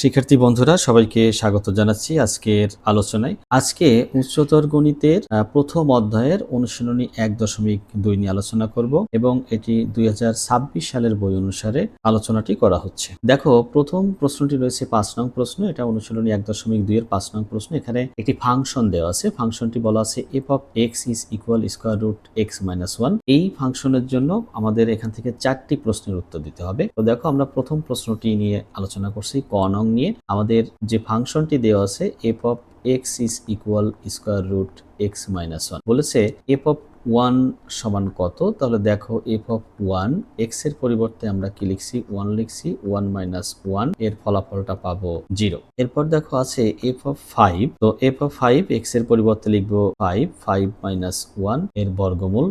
শিক্ষার্থী বন্ধুরা সবাইকে স্বাগত জানাচ্ছি আজকের আলোচনায়। আজকে উচ্চতর গণিতের প্রথম অধ্যায়ের অনুশীলনী 1.2 নিয়ে আলোচনা করব এবং এটি 2026 সালের বই অনুসারে আলোচনাটি করা হচ্ছে। দেখো, প্রথম প্রশ্নটি রয়েছে 5 নং প্রশ্ন। এটা অনুশীলনী 1.2 এর 5 নং প্রশ্ন। এখানে একটি ফাংশন দেওয়া আছে। ফাংশনটি বলা আছে f of x is equal square root x minus 1। এই ফাংশনের জন্য আমাদের এখান থেকে 4টি প্রশ্নের উত্তর দিতে হবে। তো দেখো, আমরা প্রথম প্রশ্নটি নিয়ে আলোচনা করছি ক নং নিয়ে। আমাদের যে ফাংশনটি দেওয়া আছে f of x is equal square root x minus 1 বলেছে f of 1 সমান কত। তাহলে দেখো, f of 1 x এর পরিবর্তে আমরা কি লিখছি, 1 লিখছি, 1 minus 1 এর ফলাফলটা পাবো 0। এরপর দেখো আছে f of 5। তো f of 5 x এর পরিবর্তে লিখবো 5 minus 1 এর বর্গমূল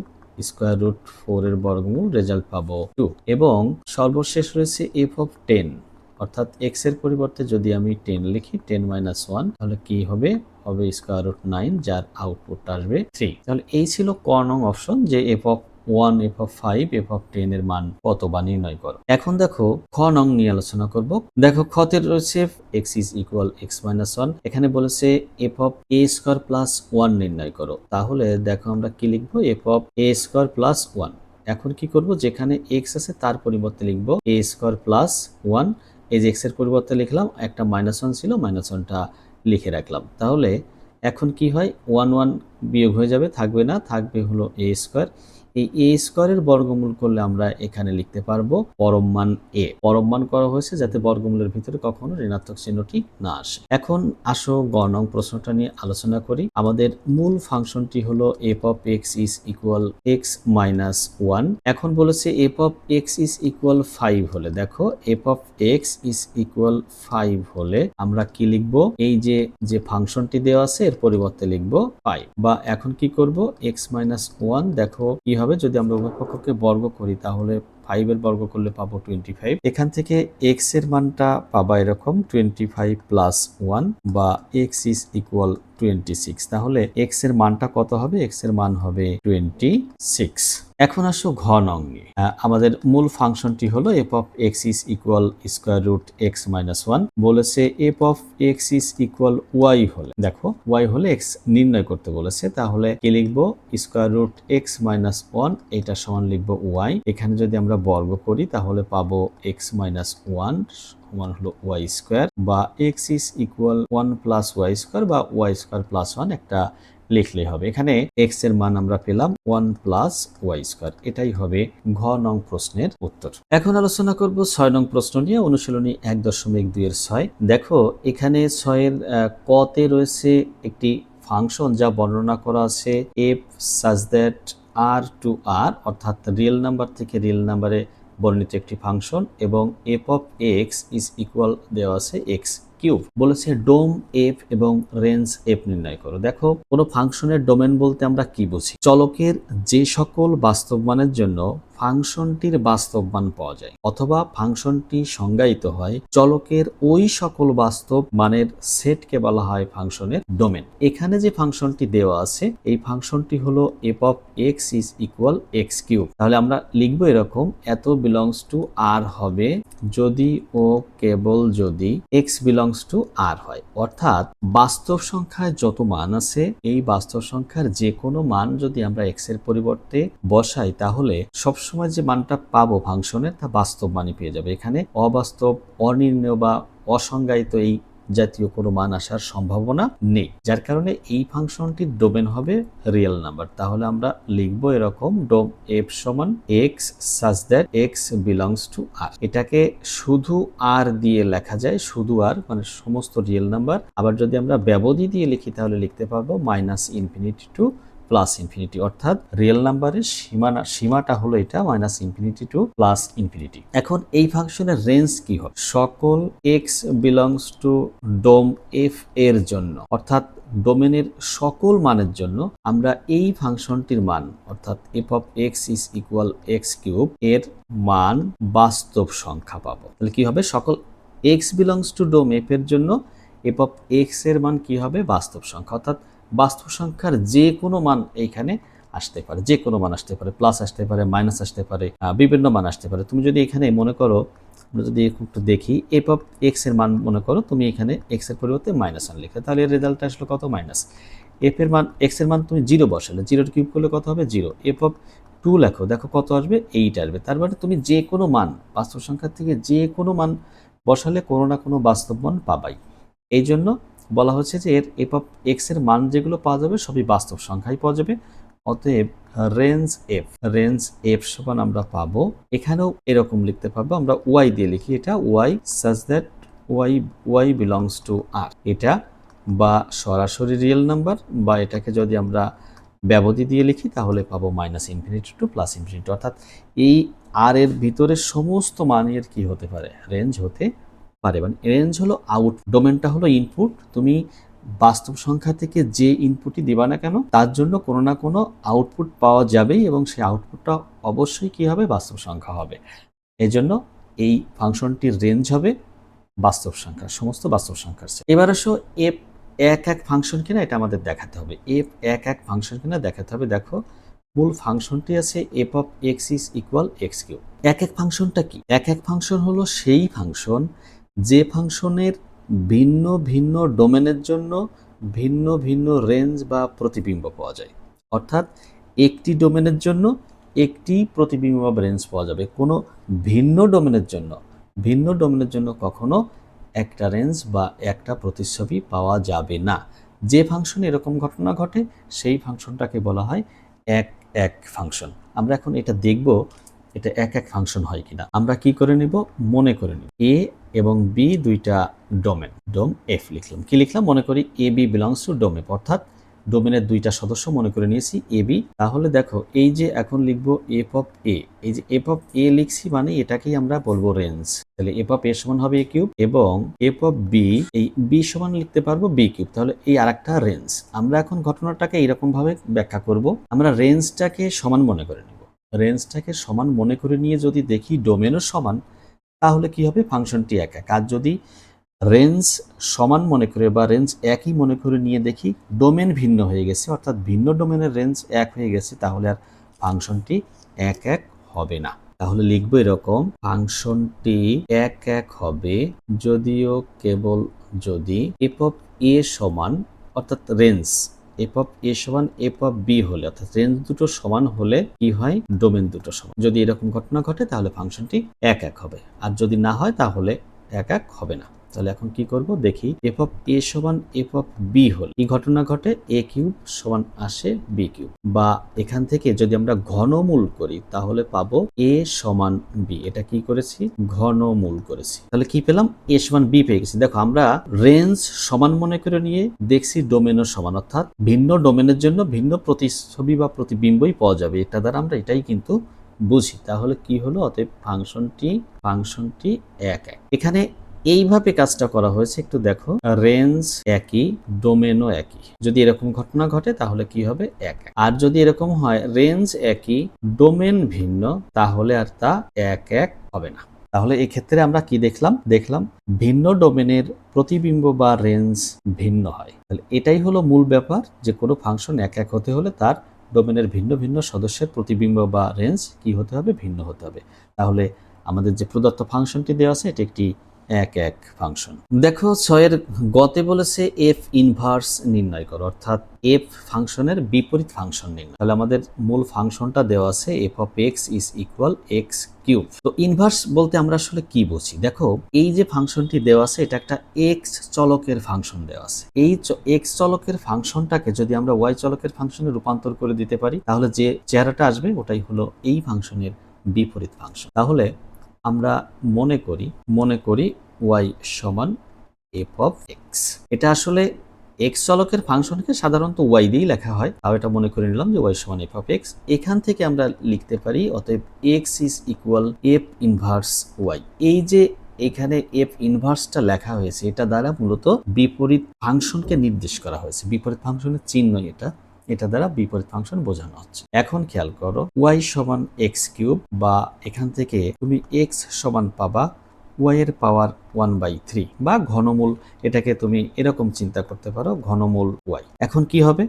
স্কোয়ার রুট 4 এর বর্গমূল, রেজাল্ট পাবো 2। এবং সর্বশেষ রয়েছে f of 10, অর্থাৎ x এর পরিবর্তে যদি আমি 10 লিখি, 10 minus 1, তাহলে কি হবে স্কোয়ার রুট 9, যার আউটপুট আসবে 3। তাহলে এই ছিল ক নং অপশন, যে f of 1, f of 5, f of 10 এর মান কত বা নির্ণয় করো। এখন দেখো খ নং নিয়ে আলোচনা করব। দেখো, খতে রয়েছে x is equal x minus 1। এখানে বলেছে f of a square plus 1 নির্ণয় করো। তাহলে দেখো আমরা কি লিখবো, f of a square plus 1। এখন কি করব, যেখানে x আছে তার পরিবর্তে লিখবো a স্কোয়ার প্লাস 1। এই যে x এর পরিবর্তে লিখলাম, একটা -1 ছিল, -1টা লিখে রাখলাম। তাহলে এখন কি হয়, 1 1 বিয়োগ হয়ে যাবে, থাকবে না, থাকবে হলো a স্কোয়ার। এই a স্কোয়ারের বর্গমূল করলে আমরা এখানে লিখতে পারবো পরম মান a। পরম মান করা হয়েছে যাতে বর্গমূলের ভিতরে কখনো ঋণাত্মক চিহ্নটি না আসে। এখন আসো গ নং প্রশ্নটা নিয়ে আলোচনা করি। আমাদের মূল ফাংশনটি হলো f of x is equal x minus 1। এখন বলেছে f of x is equal 5 হলে, দেখো f of x is equal 5 হলে আমরা কি লিখবো, এই যে ফাংশনটি দেওয়া আছে এর পরিবর্তে লিখবো 5। বা এখন কি করব, x minus 1, দেখো কি হবে, যদি আমরা উভয় পক্ষকে বর্গ করি তাহলে 5 এর বর্গ করলে পাবো 25। এখান থেকে x এর মানটা পাবা এরকম 25 প্লাস 1, বা x is equal 26। তাহলে x এর মানটা কত হবে, x এর মান হবে 26। এখন আসো ঘ নং নিয়ে। আমাদের মূল ফাংশনটি হলো f of x is equal square root x minus 1। বলেছে f of x is equal y হলে, দেখো y হলে x নির্ণয় করতে বলেছে, তাহলে কি লিখবো, স্কোয়ার রুট x minus 1, এটা সমান লিখবো y। এখানে যদি আমরা বর্গ করি তাহলে পাবো x minus 1 সমান হলো y স্কোয়ার, বা x is equal 1 plus y square, বা y স্কোয়ার প্লাস 1 একটা লিখলেই হবে। এখানে x এর মান আমরা পেলাম 1 প্লাস y স্কোয়ার। এটাই হবে ঘ নং প্রশ্নের উত্তর। এখন আলোচনা করব 6 নং প্রশ্ন নিয়ে, অনুশীলনী 1.2 এর 6। দেখো, এখানে 6 এর কতে রয়েছে একটি ফাংশন যা বর্ণনা করা আছে f such that r to r, অর্থাৎ রিয়েল নাম্বার থেকে রিয়েল নাম্বারে বর্ণিত একটি ফাংশন, এবং f of x is equal দেওয়া আছে x কিউব। বলেছে ডোম এফ এবং রেঞ্জ এফ নির্ণয় করো। দেখো, কোনো ফাংশনের ডোমেন বলতে আমরা কি বুঝি, চলকের যে সকল বাস্তব মানের জন্য ফাংশনটির বাস্তব মান পাওয়া যায়, অথবা ফাংশনটি সংজ্ঞায়িত হয় চলকের ওই সকল বাস্তব মানের সেটকে বলা হয় ফাংশনের ডোমেন। এখানে যে ফাংশনটি দেওয়া আছে এই ফাংশনটি হলো f of x is equal x cube. তাহলে আমরা লিখবো এরকম, এত বিলংস টু r হবে যদি ও কেবল যদি x বিলংস টু r হয়। অর্থাৎ বাস্তব সংখ্যায় যত মান আছে, এই বাস্তব সংখ্যার যে কোনো মান যদি আমরা x এর পরিবর্তে বসাই, তাহলে সবসময় যে মানটা পাবো ফাংশনের তা বাস্তব মানই পেয়ে যাবে। এখানে অবাস্তব, অনির্ণেয় বা অসংজ্ঞায়িত এই জাতীয় কোনো মান আসার সম্ভাবনা নেই, যার কারণে এই ফাংশনটির ডোমেন হবে রিয়েল নাম্বার। তাহলে আমরা লিখবো এরকম, ডোম এফ সমান X such that X belongs to R. এটাকে শুধু আর দিয়ে লেখা যায়, শুধু আর মানে সমস্ত রিয়েল নাম্বার। আবার যদি আমরা ব্যবধি দিয়ে লিখি তাহলে লিখতে পারবো -ইনফিনিটি টু প্লাস ইনফিনিটি, অর্থাৎ রিয়েল নাম্বারের সীমাটা হলো এটা -ইনফিনিটি টু প্লাস ইনফিনিটি। এখন এই ফাংশনের রেঞ্জ কি হবে, সকল x belongs to dom F এর জন্য, অর্থাৎ ডোমেনের সকল মানের জন্য আমরা এই ফাংশনটির মান, অর্থাৎ f of x is equal x cube এর মান বাস্তব সংখ্যা পাবো। তাহলে কি হবে, সকল x belongs to dom F এর জন্য f of x এর মান কি হবে, বাস্তব সংখ্যা। অর্থাৎ বাস্তব সংখ্যার যে কোনো মান এইখানে আসতে পারে, যে কোনো মান আসতে পারে, প্লাস আসতে পারে, মাইনাস আসতে পারে, বিভিন্ন মান আসতে পারে। তুমি যদি এখানে মনে করো আমরা যদি একটু দেখি এফ অফ এক্স এর মান মনে করো তুমি এখানে এক্স এর পরিবর্তে -1 লিখলে, তাহলে এর রেজাল্ট আসলো কত? মাইনাস। এফ এর মান এক্স এর মান তুমি 0 বসালে, 0 কিউব করলে কত হবে? 0। এফ অফ 2 লেখো, দেখো কত আসবে? 8 আসবে। তার মানে তুমি যে কোনো মান, বাস্তব সংখ্যা থেকে যে কোনো মান বসালে কোনো না কোনো বাস্তব মান পাবাই। এই জন্য বলা হচ্ছে যে এর এফ অফ এক্স এর মান যেগুলো পাওয়া যাবে সবই বাস্তব সংখ্যাই পাওয়া যাবে। অতএব রেঞ্জ এফ সমান আমরা পাবো, এখানেও এরকম লিখতে পারবো, আমরা ওয়াই দিয়ে লিখি, এটা Y such that Y belongs to R, এটা বা সরাসরি রিয়েল নাম্বার, বা এটাকে যদি আমরা ব্যবধি দিয়ে লিখি তাহলে পাবো -ইনফিনিটি টু +ইনফিনিটি, অর্থাৎ এই আর এর ভিতরে সমস্ত মানের কি হতে পারে? রেঞ্জ হতে পারে। মানে রেঞ্জ হলো আউট, ডোমেনটা হলো ইনপুট। তুমি বাস্তব সংখ্যা থেকে যে ইনপুটই দিবা না কেন তার জন্য কোনো না কোনো আউটপুট পাওয়া যাবেই, এবং সেই আউটপুটটা অবশ্যই কি হবে? বাস্তব সংখ্যা হবে। এই জন্য এই ফাংশনটির রেঞ্জ হবে বাস্তব সংখ্যা, সমস্ত বাস্তব সংখ্যার সেট। এবার আসো এফ এক ফাংশন কিনা এটা আমাদের দেখাতে হবে। এফ এক ফাংশন কিনা দেখাতে হবে। দেখো মূল ফাংশনটি আছে F of x is equal x cube. এক ফাংশনটা কি? এক ফাংশন হলো সেই ফাংশন যে ফাংশনের ভিন্ন ভিন্ন ডোমেনের জন্য ভিন্ন ভিন্ন রেঞ্জ বা প্রতিবিম্ব পাওয়া যায়। অর্থাৎ একটি ডোমেনের জন্য একটি প্রতিবিম্ব বা রেঞ্জ পাওয়া যাবে, কোনো ভিন্ন ডোমেনের জন্য কখনো একটা রেঞ্জ বা একটা প্রতিচ্ছবি পাওয়া যাবে না। যে ফাংশন এরকম ঘটনা ঘটে সেই ফাংশনটাকে বলা হয় এক ফাংশন। আমরা এখন এটা দেখব এটা এক ফাংশন হয় কিনা। আমরা কি করে নিব? মনে করে নিব এ এবং বি দুইটা ডোম এফ লিখলাম। কি লিখলাম? মনে করি A B belongs to dom F, অর্থাৎ ডোমেনের দুইটা সদস্য মনে করে নিয়েছি এ বি। তাহলে দেখো এই যে এখন লিখবো এফ অফ এ, এই যে এফ অফ এ লিখছি মানে এটাকেই আমরা বলবো রেঞ্জ। তাহলে এফ অফ এ সমান হবে এ কিউব, এবং এফ অফ বি, এই বি সমান লিখতে পারবো বি কিউব। তাহলে এই আরেকটা রেঞ্জ। আমরা এখন ঘটনাটাকে এইরকম ভাবে ব্যাখ্যা করব, আমরা রেঞ্জটাকে সমান মনে করে নিব। রেঞ্জটাকে সমান মনে করে নিয়ে যদি দেখি ডোমেনও সমান, তাহলে কি হবে? ফাংশনটি এক। আর যদি রেঞ্জ সমান মনে করে বা রেঞ্জ একই মনে করে নিয়ে দেখি ডোমেন ভিন্ন হয়ে গেছে, অর্থাৎ ভিন্ন ডোমেনের রেঞ্জ এক হয়ে গেছে, তাহলে আর ফাংশনটি এক হবে না। তাহলে লিখবো এরকম, ফাংশনটি এক হবে যদিও কেবল যদি এফ অফ এ সমান, অর্থাৎ রেঞ্জ এফ অফ এ সমান এফ অফ বি হলে, অর্থাৎ রেঞ্জ দুটো সমান হলে কি হয়? ডোমেন দুটো সমান। যদি এরকম ঘটনা ঘটে তাহলে ফাংশনটি এক হবে, আর যদি না হয় তাহলে এক হবে না। তাহলে এখন কি করব দেখি, এফ অফ এ সমান এফ অফ বি হল এই ঘটনা ঘটে এ কিউব সমান আসে বি কিউব, বা এখান থেকে যদি আমরা ঘনমূল করি তাহলে পাবো এ সমান বি। এটা কি করেছি? ঘনমূল করেছি। তাহলে কি পেলাম? এ সমান বি পেয়ে গেছি। দেখো আমরা রেঞ্জ সমান মনে করে নিয়ে দেখছি ডোমেনও সমান, অর্থাৎ ভিন্ন ডোমেনের জন্য ভিন্ন প্রতিচ্ছবি বা প্রতিবিম্বই পাওয়া যাবে। এটা দ্বারা আমরা এটাই কিন্তু বুঝি। তাহলে কি হলো? অতএব ফাংশনটি এক। এখানে এইভাবে কাজটা করা হয়েছে, একটু দেখো, রেঞ্জ একই ডোমেনও একই। যদি এরকম ঘটনা ঘটে তাহলে কি হবে? এক। আর যদি এরকম হয় রেঞ্জ একই ডোমেন ভিন্ন, তাহলে আর তা এক হবে না। তাহলে এই ক্ষেত্রে আমরা কি দেখলাম ভিন্ন ডোমেনের প্রতিবিম্ব বা রেঞ্জ ভিন্ন হয়। তাহলে এটাই হলো মূল ব্যাপার, যে কোনো ফাংশন এক হতে হলে তার ডোমেনের ভিন্ন ভিন্ন সদস্যের প্রতিবিম্ব বা রেঞ্জ কি হতে হবে? ভিন্ন হতে হবে। তাহলে আমাদের যে প্রদত্ত ফাংশনটি দেওয়া আছে এটি একটি এক ফাংশন। দেখো 6 গতে বলেছে এফ ইনভার্স নির্ণয় করো, অর্থাৎ এফ ফাংশনের বিপরীত ফাংশন নির্ণয়। তাহলে আমাদের মূল ফাংশনটা দেওয়া আছে F of x is equal x cube. তো ইনভার্স বলতে আমরা আসলে কি বুঝি? দেখো এই যে ফাংশনটি দেওয়া আছে এটা একটা এক্স চলকের ফাংশন দেওয়া আছে। এই এক্স চলকের ফাংশনটাকে যদি আমরা ওয়াই চলকের ফাংশনে রূপান্তর করে দিতে পারি তাহলে যে চেহারাটা আসবে ওটাই হলো এই ফাংশনের বিপরীত ফাংশন। তাহলে আমরা মনে করি y সমান এফ অফ এক্স। এটা আসলে এক্স চলকের ফাংশনকে সাধারণত y দিয়েই লেখা হয়, তাও এটা মনে করে নিলাম যে y সমান এফ অফ এক্স। এখান থেকে আমরা লিখতে পারি অতএব x is equal f inverse y. এই যে এখানে এফ ইনভার্সটা লেখা হয়েছে এটা দ্বারা মূলত বিপরীত ফাংশনকে নির্দেশ করা হয়েছে। বিপরীত ফাংশনের চিহ্ন এটা দ্বারা বিপরীত ফাংশন বোঝানো হচ্ছে। এখন খেয়াল করো y সমান এক্স কিউব, বা এখান থেকে তুমি x সমান পাবা y এর পাওয়ার 1/3, বা ঘনমূল, এটাকে তুমি এরকম চিন্তা করতে পারো ঘনমূল y। এখন কি হবে?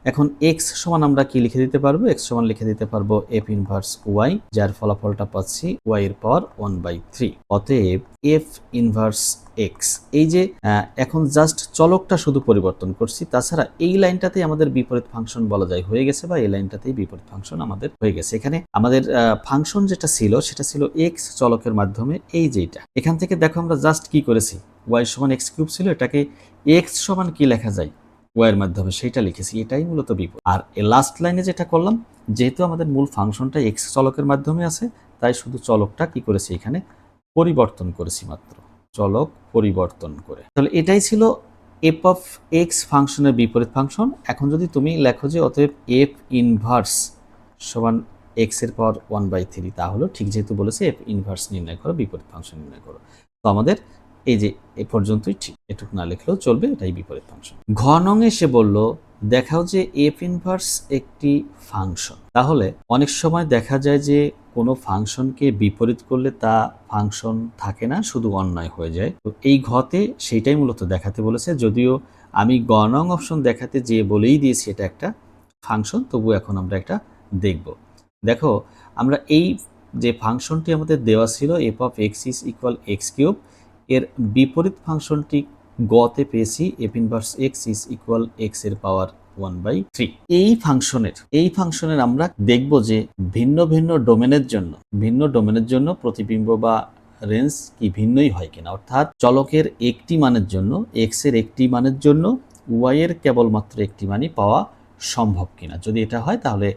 এখন এক্স সমান আমরা কি লিখে দিতে পারবো? এক্স সমান লিখে দিতে পারবো এফ ইনভার্স ওয়াই, যার ফলাফলটা পাচ্ছি ওয়াই এর পাওয়ার 1/3। অতএব এফ ইনভার্স এক্স, এই যে এখন জাস্ট চলকটা শুধু পরিবর্তন করছি, তাছাড়া এই লাইনটাতেই আমাদের বিপরীত ফাংশন বলা যায় হয়ে গেছে, বা এই লাইনটাতেই বিপরীত ফাংশন আমাদের হয়ে গেছে। এখানে আমাদের ফাংশন যেটা ছিল সেটা ছিল এক্স চলকের মাধ্যমে, এই যেটা এখান থেকে দেখো আমরা জাস্ট কি করেছি, ওয়াই সমান এক্স কিউব ছিল, এটাকে এক্স সমান কি লেখা যায় ওয়াইয়ের মাধ্যমে সেইটা লিখেছি, এটাই মূলত বিপরীত। আর লাস্ট লাইনে যেটা করলাম, যেহেতু আমাদের মূল ফাংশনটা এক্স চলকের মাধ্যমে আছে, তাই শুধু চলকটা কি করেছি এখানে পরিবর্তন করেছি, মাত্র চলক পরিবর্তন করে। তাহলে এটাই ছিল এফ অফ এক্স ফাংশনের বিপরীত ফাংশন। এখন যদি তুমি লেখো যে অতএব এফ ইনভার্স সমান এক্স এর পাওয়ার 1/3, তাহলে ঠিক যেহেতু বলেছে এফ ইনভার্স নির্ণয় করো, বিপরীত ফাংশন নির্ণয় করো, তো আমাদের এই যে এ পর্যন্তই ঠিক, এটুকু না লিখলেও চলবে, এটাই বিপরীত ফাংশন। ঘ নং এসে বলল দেখাও যে এফ ইনভার্স একটি ফাংশন। তাহলে অনেক সময় দেখা যায় যে কোনো ফাংশনকে বিপরীত করলে তা ফাংশন থাকে না, শুধু অন্যয় হয়ে যায়। তো এই ঘতে সেইটাই মূলত দেখাতে বলেছে, যদিও আমি গ নং অপশন দেখাতে যে বলেই দিয়েছি এটা একটা ফাংশন, তবু এখন আমরা একটা দেখব। দেখো আমরা এই যে ফাংশনটি আমাদের দেওয়া ছিল F of x is equal x cube, এর বিপরীত ফাংশনটি গতে পেয়েছি F inverse X is equal x এর পাওয়ার 1/3। এই ফাংশনের আমরা দেখব যে ভিন্ন ভিন্ন ডোমেনের জন্য প্রতিবিম্ব বা রেঞ্জ কি ভিন্নই হয় কিনা, অর্থাৎ চলকের একটি মানের জন্য এক্স এর একটি মানের জন্য ওয়াই এর কেবলমাত্র একটি মানই পাওয়া সম্ভব কিনা। যদি এটা হয় তাহলে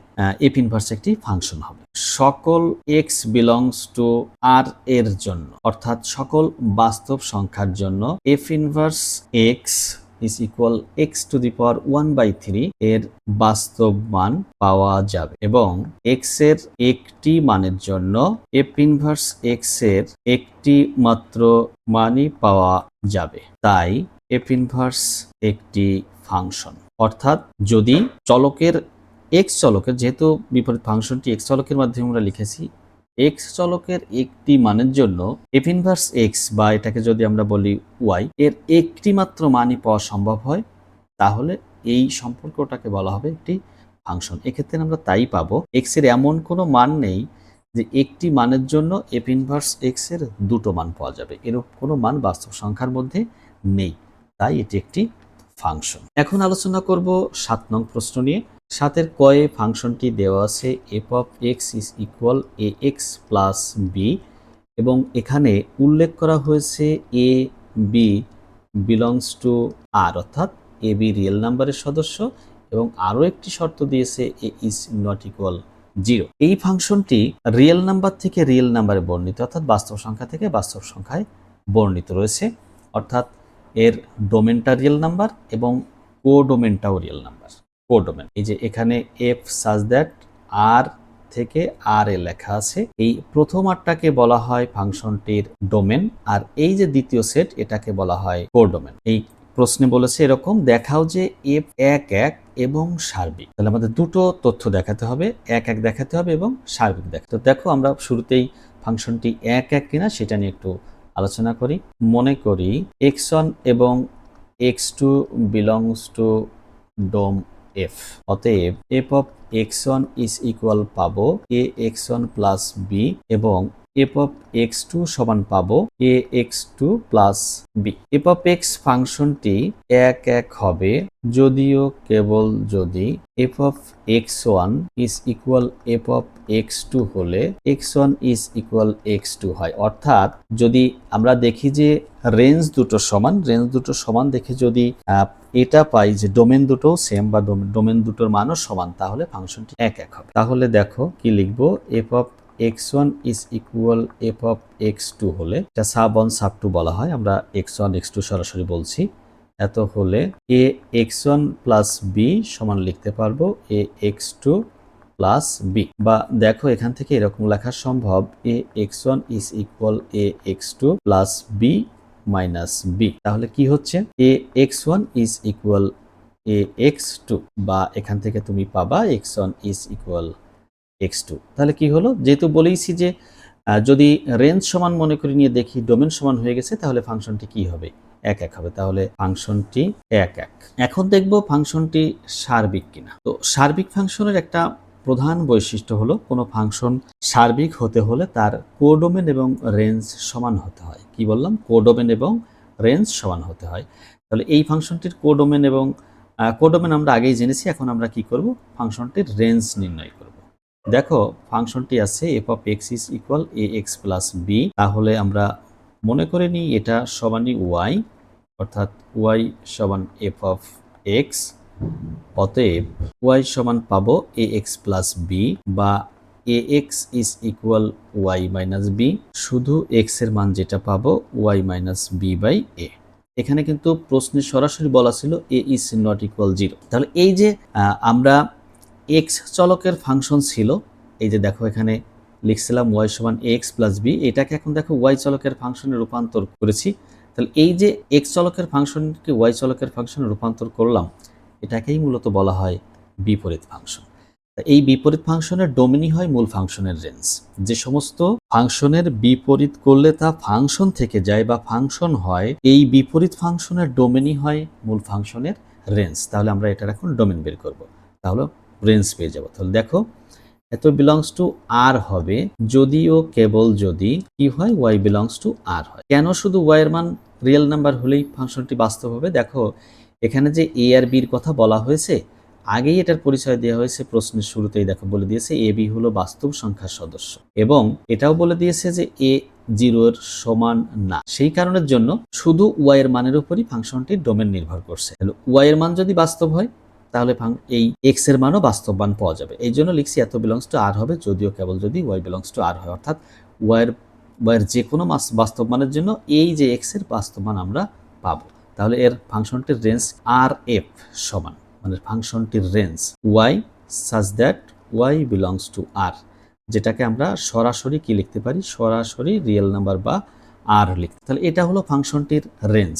এফ ইনভার্স একটি ফাংশন হবে। সকল এক্স বিলংস টু আর এর জন্য, অর্থাৎ সকল বাস্তব সংখ্যার জন্য F inverse X is equal X to the power 1/3 এর বাস্তব মান পাওয়া যাবে, এবং এক্স এর একটি মানের জন্য এফ ইনভার্স এক্স এর একটি মাত্র মানই পাওয়া যাবে। তাই এফ ইনভার্স একটি ফাংশন। অর্থাৎ যদি চলকের এক্স চলকের, যেহেতু বিপরীত ফাংশনটি এক্স চলকের মাধ্যমে আমরা লিখেছি, এক্স চলকের একটি মানের জন্য এফ ইনভার্স এক্স, বা এটাকে যদি আমরা বলি ওয়াই, এর একটি মাত্র মানই পাওয়া সম্ভব হয়, তাহলে এই সম্পর্কটাকে বলা হবে একটি ফাংশন। এক্ষেত্রে আমরা তাই পাবো, এক্স এর এমন কোনো মান নেই যে একটি মানের জন্য এফ ইনভার্স এক্স এর দুটো মান পাওয়া যাবে, এরকম কোনো মান বাস্তব সংখ্যার মধ্যে নেই, তাই এটি একটি ফাংশন। এখন আলোচনা করব 7 নং প্রশ্ন নিয়ে। 7-এর কয়ে ফাংশনটি দেওয়া আছে F of x is equal A x plus B, এবং এখানে উল্লেখ করা হয়েছে a B belongs to R, অর্থাৎ এ বি রিয়েল নাম্বারের সদস্য, এবং আরও একটি শর্ত দিয়েছে এ ইজ নট ইকুয়াল 0। এই ফাংশনটি রিয়েল নাম্বার থেকে রিয়েল নাম্বারে বর্ণিত, অর্থাৎ বাস্তব সংখ্যা থেকে বাস্তব সংখ্যায় বর্ণিত রয়েছে, অর্থাৎ এর ডোমেনটা রিয়েল নাম্বার এবং কোডোমেনটাও রিয়েল নাম্বার। কোডোমেন, এই যে এখানে এফ সাজ দ্যাট আর থেকে আর এ লেখা আছে, এই প্রথম আরটাকে বলা হয় ফাংশনটির ডোমেন, আর এই যে দ্বিতীয় সেট এটাকে বলা হয় কোডোমেন। এই প্রশ্নে বলেছে এরকম, দেখাও যে এফ এক এক এবং সার্বিক। তাহলে আমাদের দুটো তথ্য দেখাতে হবে, এক এক দেখাতে হবে এবং সার্বিক দেখাতে হবে। দেখো আমরা শুরুতেই ফাংশনটি এক এক কিনা সেটা নিয়ে একটু আলোচনা করি। মনে করি x1 এবং x2 belongs to dom F, অতএব F of x1 is equal পাবো এ x1 প্লাস বি, এবং এফ অফ x2 সমান পাবো A x2 plus B. F of X ফাংশনটি এক এক হবে যদিও কেবল যদি F of x1 is equal F of x2 হলে x1 ইজ ইকুয়াল x2 হয়। অর্থাৎ যদি আমরা দেখি যে রেঞ্জ দুটো সমান দেখে যদি এটা পাই যে ডোমেন দুটো সেম, বা ডোমেন দুটোর মানও সমান, তাহলে ফাংশনটি এক এক হবে। তাহলে দেখো কি লিখবো, F of x1 is equal F of x2 হলে, এটা সাব 1 সাব 2 বলা হয়, আমরা x1 x2 সরাসরি বলছি, এত হলে এ x1 প্লাস বি সমান লিখতে পারবো এ x2 প্লাস বি, বা দেখো এখান থেকে এরকম লেখা সম্ভব a x1 is equal a x2 plus b minus b. তাহলে কি হচ্ছে, এ x1 is equal a x2, বা এখান থেকে তুমি পাবা x1 ইজ ইকুয়াল x2। তাহলে কি হলো, যেহেতু বলেইছি যে যদি রেঞ্জ সমান মনে করে নিয়ে দেখি, ডোমেন সমান হয়ে গেছে, তাহলে ফাংশনটি কি হবে, এক এক হবে, তাহলে ফাংশনটি এক এক। এখন দেখব ফাংশনটি সার্বিক কিনা। তো সার্বিক ফাংশনের একটা প্রধান বৈশিষ্ট্য হলো কোনো ফাংশন সার্বিক হতে হলে তার কোডোমেন এবং রেঞ্জ সমান হতে হয়। কি বললাম? কোডোমেন এবং রেঞ্জ সমান হতে হয়। তাহলে এই ফাংশনটির কোডোমেন এবং কোডোমেন আমরা আগেই জেনেছি, এখন আমরা কি করব? ফাংশনটির রেঞ্জ নির্ণয় করব। দেখো ফাংশনটি আছে F of x is equal A x plus B, তাহলে আমরা মনে করে নিই এটা সমানই ওয়াই, অর্থাৎ ওয়াই সমান এফ অফ এক্স। অতএব ওয়াই সমান পাবো এ এক্স প্লাস বি, বা A X is equal Y minus B, শুধু এক্স এর মান যেটা পাবো Y minus B by A. এখানে কিন্তু প্রশ্নে সরাসরি বলা ছিল এ ইজ নট ইকুয়াল 0। তাহলে এই যে আমরা এক্স চলকের ফাংশন ছিল, এই যে দেখো এখানে লিখছিলাম ওয়াই সমান এ এক্স প্লাস বি, এটাকে এখন দেখো ওয়াই চলকের ফাংশনে রূপান্তর করেছি। তাহলে এই যে এক্স চলকের ফাংশনকে ওয়াই চলকের ফাংশনে রূপান্তর করলাম, এটাকেই মূলত বলা হয় বিপরীত ফাংশন। এই বিপরীত ফাংশনের ডোমেনই হয় মূল ফাংশনের রেঞ্জ। যে সমস্ত ফাংশনের বিপরীত করলে তা ফাংশন থেকে যায় বা ফাংশন হয়, এই বিপরীত ফাংশনের ডোমেনই হয় মূল ফাংশনের রেঞ্জ। তাহলে আমরা এটার এখন ডোমেন বের করব, তাহলে রেঞ্জ পেয়ে যাব। তাহলে দেখো এত বিলংস টু আর হবে যদিও কেবল যদি কি হয়, ওয়াই বিলংস টু আর হয়। কেন শুধু ওয়াই এর মান রিয়েল নাম্বার হলেই ফাংশনটি বাস্তব হবে? দেখো এখানে যে এ আর বির কথা বলা হয়েছে, আগেই এটার পরিচয় দেওয়া হয়েছে প্রশ্নের শুরুতেই, দেখো বলে দিয়েছে এ বি হলো বাস্তব সংখ্যার সদস্য, এবং এটাও বলে দিয়েছে যে এ 0 সমান না। সেই কারণের জন্য শুধু ওয়াই এর মানের উপরই ফাংশনটির ডোমেন নির্ভর করছে। তাহলে ওয়াই এর মান যদি বাস্তব হয়, তাহলে এই এক্স এর মানও বাস্তব মান পাওয়া যাবে। এই জন্য লিখছি এত বিলংস টু আর হবে যদিও কেবল যদি ওয়াই বিলংস টু আর হয়, অর্থাৎ ওয়াইয়ের যে কোনো বাস্তব মানের জন্য এই যে এক্স এর বাস্তব মান আমরা পাবো। তাহলে এর ফাংশনটির রেঞ্জ আর এফ সমান, মানে ফাংশনটির range Y such that Y belongs to R, যেটাকে আমরা সরাসরি কি লিখতে পারি? সরাসরি রিয়েল নাম্বার বা আর লিখতে। তাহলে এটা হলো ফাংশনটির রেঞ্জ।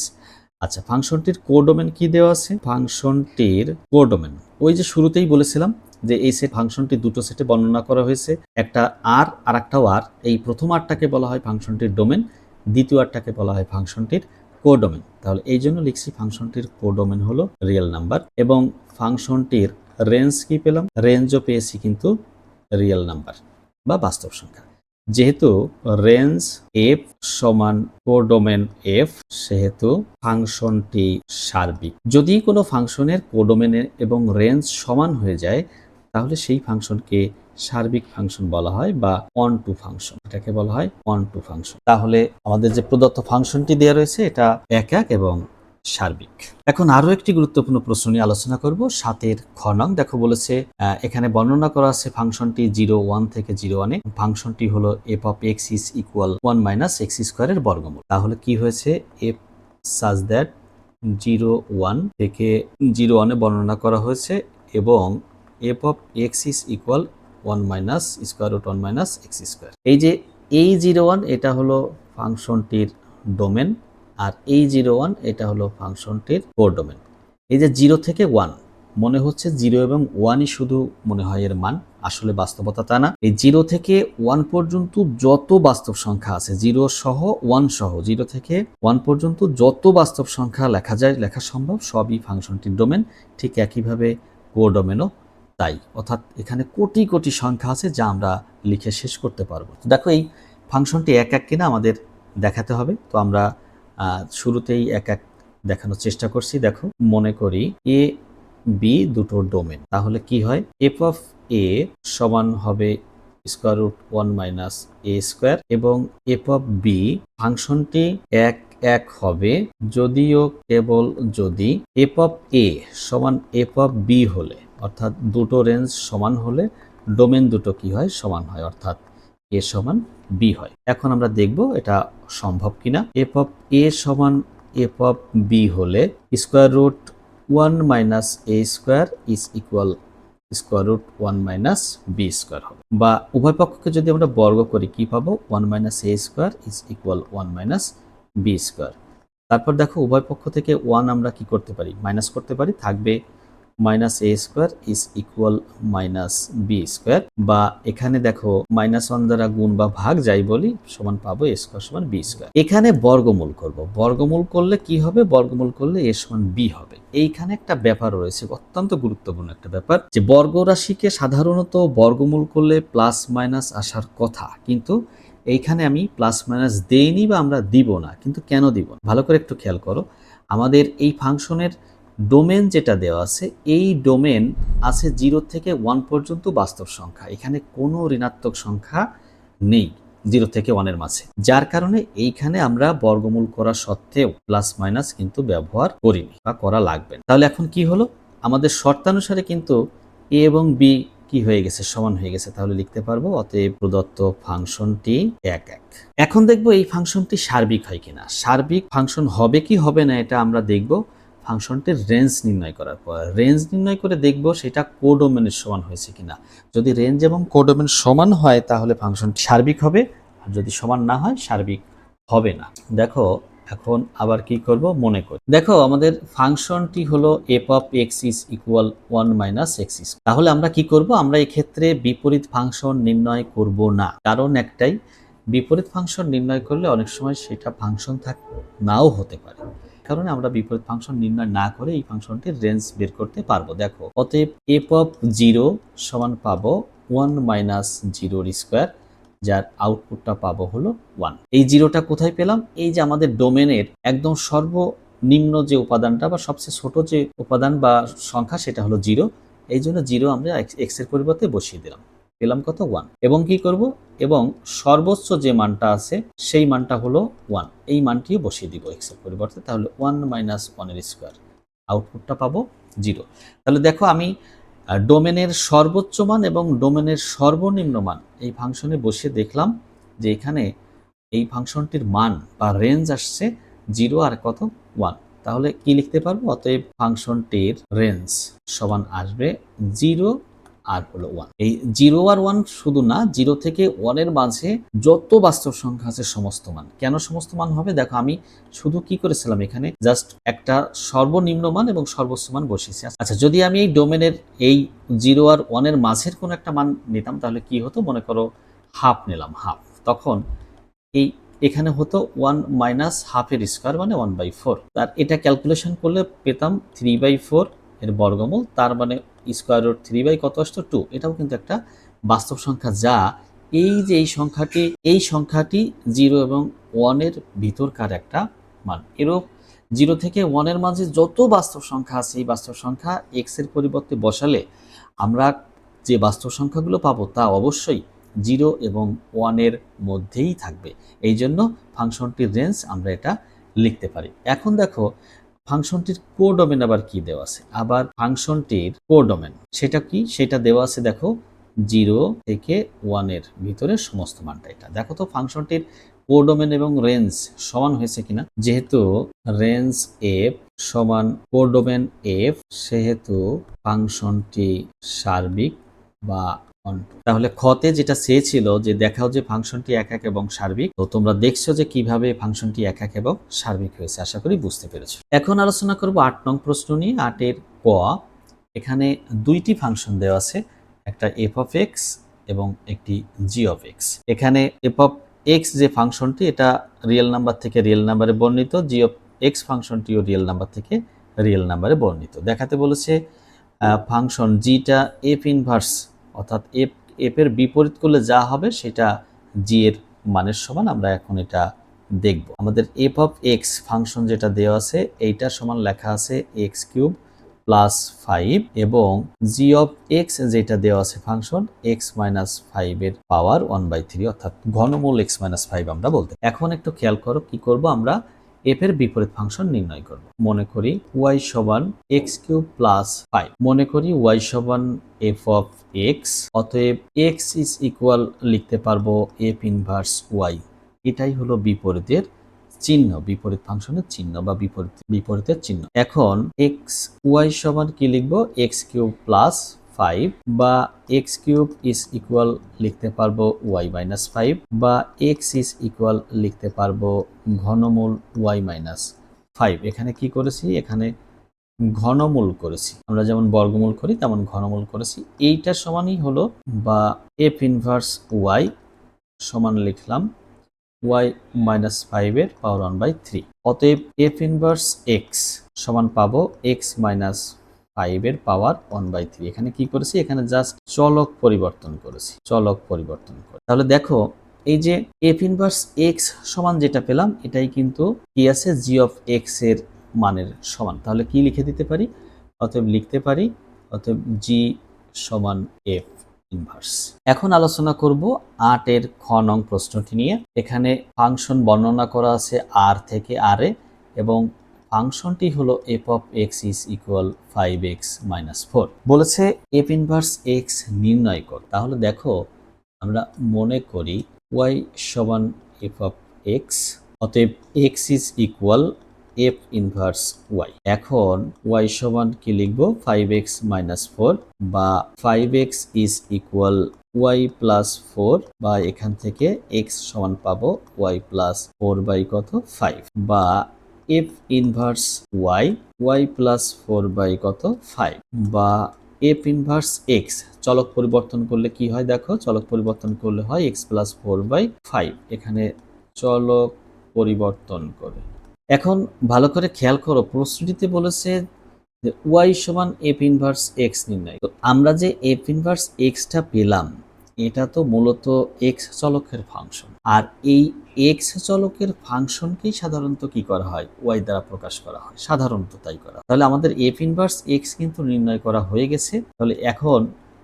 আচ্ছা, ফাংশনটির কোডোমেন কি দেওয়া আছে? ফাংশনটির কোডোমেন ওই যে শুরুতেই বলেছিলাম যে এই সেট ফাংশনটি দুটো সেটে বর্ণনা করা হয়েছে, একটা আর আর একটাও আর। এই প্রথম আরটাকে বলা হয় ফাংশনটির ডোমেন, দ্বিতীয় আরটাকে বলা হয় ফাংশনটির কোডোমেন। তাহলে এই জন্য লিখছি ফাংশনটির কোডোমেন হলো রিয়েল নাম্বার, এবং ফাংশনটির রেঞ্জ কি পেলাম? রেঞ্জও পেয়েছি কিন্তু রিয়েল নাম্বার বা বাস্তব সংখ্যা। যেহেতু রেঞ্জ এফ সমান কোডোমেন এফ, সেহেতু ফাংশনটি সার্বিক। যদি কোনো ফাংশনের কোডোমেনের এবং রেঞ্জ সমান হয়ে যায়, তাহলে সেই ফাংশনকে সার্বিক ফাংশন বলা হয় বা অন টু ফাংশন, এটাকে বলা হয় অন টু ফাংশন। তাহলে আমাদের যে প্রদত্ত ফাংশনটি দেওয়া রয়েছে এটা এক এক এবং সার্বিক। এখন আরো একটি গুরুত্বপূর্ণ প্রশ্ন নিয়ে আলোচনা করব, 7 খ নং। দেখো বলেছে এখানে বর্ণনা করা আছে ফাংশনটি 0 1 থেকে 0 1 এ ফাংশনটি হলো F of x is equal 1 minus x স্কোয়ারের বর্গমূল। তাহলে কি হয়েছে? এফ সাজ দ্যাট 0 1 থেকে 0 1 এ বর্ণনা করা হয়েছে, এবং F of x is equal 1 minus square root 1 minus x square. এই যে এই 0 1 এটা হলো ফাংশনটির ডোমেন, আর এই 0 1 এটা হলো ফাংশনটির কোডোমেন। এই যে 0 থেকে 1 মনে হচ্ছে 0 এবং 1ই শুধু মনে হয় এর মান, আসলে বাস্তবতা তা না। এই 0 থেকে 1 পর্যন্ত যত বাস্তব সংখ্যা আছে, 0 সহ 1 সহ 0 থেকে 1 পর্যন্ত যত বাস্তব সংখ্যা লেখা সম্ভব সবই ফাংশনটির ডোমেন। ঠিক একইভাবে কোডোমেনও তাই, অর্থাৎ এখানে কোটি কোটি সংখ্যা আছে যা আমরা লিখে শেষ করতে পারবো। দেখো এই ফাংশনটি এক এক কিনা আমাদের দেখাতে হবে। তো আমরা শুরুতেই এক এক দেখানোর চেষ্টা করছি। দেখো মনে করি এ বি দুটো ডোমেন, তাহলে কি হয়? এফ অফ এ সমান হবে square root 1 minus a square, এবং এফ অফ বি ফাংশনটি এক এক হবে যদিও কেবল যদি এফ অফ এ সমান এফ অফ বি হলে, অর্থাৎ দুটো রেঞ্জ সমান হলে ডোমেন দুটো কি হয়? সমান হয়, অর্থাৎ এ সমান বি হয়। এখন আমরা দেখব এটা সম্ভব কিনা। এফ অফ এ সমান এফ অফ বি হলে square root 1 minus a square is equal square root 1 minus b square হবে, বা উভয় পক্ষকে যদি আমরা বর্গ করি কি পাবো? 1 minus a square is equal 1 minus b square. তারপর দেখো উভয় পক্ষ থেকে 1 আমরা কি করতে পারি? মাইনাস করতে পারি, থাকবে minus a square is equal minus b square, বা এখানে দেখো -1 দ্বারা গুণ বা ভাগ যাই বলি সমান পাবো এ স্কোয়ার সমান বি স্কোয়ার। এখানে বর্গমূল করব, বর্গমূল করলে কি হবে, বর্গমূল করলে এ সমান বি হবে। এইখানে একটা ব্যাপার রয়েছে, অত্যন্ত গুরুত্বপূর্ণ একটা ব্যাপার, যে বর্গ রাশিকে সাধারণত বর্গমূল করলে প্লাস মাইনাস আসার কথা, কিন্তু এইখানে আমি প্লাস মাইনাস দেইনি বা আমরা দিব না। কিন্তু কেন দিব, ভালো করে একটু খেয়াল করো। আমাদের এই ফাংশনের ডোমেন যেটা দেওয়া আছে, এই ডোমেন আছে 0 থেকে 1 পর্যন্ত বাস্তব সংখ্যা, এখানে কোনো ঋণাত্মক সংখ্যা নেই 0 থেকে 1 এর মাঝে, যার কারণে এইখানে আমরা বর্গমূল করা সত্ত্বেও প্লাস মাইনাস কিন্তু ব্যবহার করিনি বা করা লাগবে না। তাহলে এখন কি হলো, আমাদের শর্তানুসারে কিন্তু এ এবং বি কি হয়ে গেছে, সমান হয়ে গেছে। তাহলে লিখতে পারবো অতএব প্রদত্ত ফাংশনটি 1 1। এখন দেখবো এই ফাংশনটি সার্বিক হয় কিনা। সার্বিক ফাংশন হবে কি হবে না এটা আমরা দেখব ফাংশনটির রেঞ্জ নির্ণয় করার পর। রেঞ্জ নির্ণয় করে দেখব সেটা কোডোমেনের সমান হয়েছে কিনা। যদি রেঞ্জ এবং কোডোমেন সমান হয় তাহলে ফাংশনটি সার্বিক হবে, আর যদি সমান না হয় সার্বিক হবে না। দেখো এখন আবার কি করব, মনে করি দেখো আমাদের ফাংশনটি হলো F of x is equal 1 minus x is. তাহলে আমরা কি করব, আমরা এই ক্ষেত্রে বিপরীত ফাংশন নির্ণয় করব না। কারণ একটাই, বিপরীত ফাংশন নির্ণয় করলে অনেক সময় সেটা ফাংশন নাও হতে পারে, কারণে আমরা বিপরীত ফাংশন নির্ণয় না করে এই ফাংশনটির রেঞ্জ বের করতে পারবো। দেখো অতএব এফ অফ 0 সমান পাবো 1 মাইনাস 0 স্কোয়ার, যার আউটপুটটা পাবো হলো 1। এই জিরোটা কোথায় পেলাম, এই যে আমাদের ডোমেনের একদম সর্বনিম্ন যে উপাদানটা বা সবচেয়ে ছোট যে উপাদান বা সংখ্যা সেটা হলো 0, এই জন্য 0 আমরা এক্স এর পরিবর্তে বসিয়ে দিলাম, পেলাম কত 1। এবং কি করব, এবং সর্বোচ্চ যে মানটা আছে সেই মানটা হলো 1, এই মানটিও বসিয়ে দিব এক্স এর পরিবর্তে। তাহলে 1 মাইনাস 1 এর স্কোয়ার, আউটপুটটা পাবো 0। তাহলে দেখো আমি ডোমেনের সর্বোচ্চ মান এবং ডোমেনের সর্বনিম্ন মান এই ফাংশনে বসিয়ে দেখলাম যে এখানে এই ফাংশনটির মান বা রেঞ্জ আসছে 0 আর কত 1। তাহলে কি লিখতে পারবো, অতএব ফাংশনটির রেঞ্জ সমান আসবে 0 আর হলো 1। এই 0 আর 1 শুধু না, 0 থেকে 1 এর মাঝে যত বাস্তব সংখ্যা আছে সমস্ত মান। কেন সমস্ত মান হবে, দেখো আমি শুধু কি করেছিলাম, এখানে জাস্ট একটা সর্বনিম্ন মান এবং সর্বোচ্চ মান বসিয়েছি। আচ্ছা, যদি আমি এই ডোমেনের এই 0 আর 1 এর মাঝের কোনো একটা মান নিতাম তাহলে কি হতো, মনে করো হাফ নিলাম, হাফ, তখন এই এখানে হতো 1 মাইনাস হাফের স্কোয়ার মানে 1/4। আর এটা ক্যালকুলেশন করলে পেতাম 3/4 এর বর্গমূল, তার মানে স্কোয়ার রুট 3 বাই কত আসতো 2। এটাও কিন্তু একটা বাস্তব সংখ্যা, যা এই যে এই সংখ্যাটি 0 এবং 1 এর ভিতরকার একটা মান। এরূপ 0 থেকে 1 এর মাঝে যত বাস্তব সংখ্যা আছে এই বাস্তব সংখ্যা এক্স এর পরিবর্তে বসালে আমরা যে বাস্তব সংখ্যাগুলো পাবো তা অবশ্যই 0 এবং 1 এর মধ্যেই থাকবে। এই জন্য ফাংশনটির রেঞ্জ আমরা এটা লিখতে পারি। এখন দেখো ফাংশনটির কোডোমেন আবার কি দেওয়া আছে, আবার ফাংশনটির কোডোমেন সেটা কি, সেটা দেওয়া আছে দেখো 0 থেকে 1 এর ভিতরে সমস্ত মানটা। এটা দেখো তো ফাংশনটির কোডোমেন এবং রেঞ্জ সমান হয়েছে কিনা। যেহেতু রেঞ্জ এফ সমান কোডোমেন এফ, সেহেতু ফাংশনটি সার্বিক বা তাহলে খতে যেটা চেয়েছিল যে দেখাও যে ফাংশনটি 1 1 এবং সার্বিক, তো তোমরা দেখছো যে কিভাবে ফাংশনটি 1 1 এবং সার্বিক হয়েছে, আশা করি বুঝতে পেরেছো। এখন আলোচনা করব 8 নং প্রশ্ন নিয়ে। 8 এর ক, এখানে দুইটি ফাংশন দেওয়া আছে, একটা এফ অফ এক্স এবং একটি জি অফ এক্স। এখানে এফ অফ এক্স যে ফাংশনটি এটা রিয়েল নাম্বার থেকে রিয়েল নাম্বারে বর্ণিত, জি অফ এক্স ফাংশনটিও রিয়েল নাম্বার থেকে রিয়েল নাম্বারে বর্ণিত। দেখাতে বলেছে ফাংশন জিটা এফ ইনভার্স, অর্থাৎ এফ এর বিপরীত করলে যা হবে সেটা জি এর মানের সমান। আমরা এখন এটা দেখব। আমাদের এফ অফ এক্স ফাংশন যেটা দেওয়া আছে এইটা সমান লেখা আছে এক্স কিউব প্লাস 5, এবং জি অফ এক্স যেটা দেওয়া আছে ফাংশন এক্স মাইনাস 5 এর পাওয়ার 1/3, অর্থাৎ ঘনমূল এক্স মাইনাস 5 আমরা বলতে। এখন একটু খেয়াল করো কি করব, আমরা এফ এর বিপরীত ফাংশন নির্ণয় করব। মনে করি y সমান এক্স কিউব প্লাস 5, মনে করি y সমান এফ অফ এক্স, অতএব এক্স ইজ ইকুয়াল লিখতে পারবো এফ ইনভার্স ওয়াই। এটাই হলো বিপরীতের চিহ্ন, বিপরীত ফাংশনের চিহ্ন বা বিপরীতের চিহ্ন। এখন এক্স ওয়াই সমান কি লিখবো, এক্স কিউব প্লাস 5, বা এক্স কিউব ইজ ইকুয়াল লিখতে পারবো ওয়াই মাইনাস 5, বা এক্স ইজ ইকুয়াল লিখতে পারবো ঘনমূল ওয়াই মাইনাস 5। এখানে কি করেছি, এখানে ঘনমূল করেছি, আমরা যেমন বর্গমূল করি তেমন ঘনমূল করেছি। এইটা সমানই হলো, বা এফ ইনভার্স ওয়াই সমান লিখলাম ওয়াই মাইনাস 5 এর পাওয়ার 1/3। অতএব এফ ইনভার্স এক্স সমান পাবো এক্স মাইনাস 5 এর পাওয়ার 1/3। এখানে কি করেছি, এখানে জাস্ট চলক পরিবর্তন করেছি, চলক পরিবর্তন করে। তাহলে দেখো এই যে এফ ইনভার্স এক্স সমান যেটা পেলাম, এটাই কিন্তু কি আছে, জি অফ এক্স এর মানের সমান। তাহলে কি লিখে দিতে পারি, অতএব লিখতে পারি অতএব জি সমান এফ ইনভার্স। এখন আলোচনা করব 8 এর খ নং প্রশ্নটি নিয়ে। এখানে ফাংশন বর্ণনা করা আছে আর থেকে আর এ, এবং ফাংশনটি হলো F of x is equal 5x minus 4। বলেছে এফ ইনভার্স এক্স নির্ণয় কর। তাহলে দেখো আমরা মনে করি ওয়াই সমান এফ অফ এক্স, অতএব x is equal f inverse y. এখন ওয়াই সমান কি লিখবো, 5x মাইনাস 4, বা 5x is equal Y plus 4, বা এখান থেকে x সমান পাবো ওয়াই প্লাস 4 বাই কত 5, বা f inverse y y plus 4 by কত 5, বা এফ ইনভার্স এক্স চলক পরিবর্তন করলে কি হয়, দেখো চলক পরিবর্তন করলে হয় x প্লাস 4/5। এখানে চলক পরিবর্তন করে। এখন ভালো করে খেয়াল করো, প্রশ্নটিতে বলেছে যে ওয়াই সমান এফ ইনভার্স এক্স নির্ণয়। তো আমরা যে এফ ইনভার্স এক্সটা পেলাম, এটা তো মূলত এক্স চলকের ফাংশন, আর এই এক্স চলকের ফাংশনকেই সাধারণত কি করা হয়, ওয়াই দ্বারা প্রকাশ করা হয়, সাধারণত তাই করা হয়। তাহলে আমাদের এফ ইনভার্স এক্স কিন্তু নির্ণয় করা হয়ে গেছে। তাহলে এখন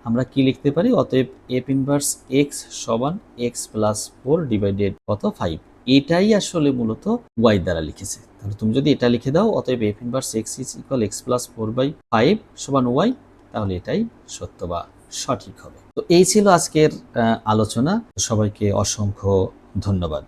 আমরা কি লিখতে পারি, অতএব এফ ইনভার্স এক্স সমান এক্স প্লাস 4 ডিভাইডেড কত 5। এটাই আসলে মূলত ওয়াই দ্বারা লিখেছে। তাহলে তুমি যদি এটা লিখে দাও, অতএব F inverse X is equal x plus 4/5 সমান ওয়াই, তাহলে এটাই সত্য বা সঠিক হবে। তো এই ছিল আজকের আলোচনা। সবাইকে অসংখ্য ধন্যবাদ।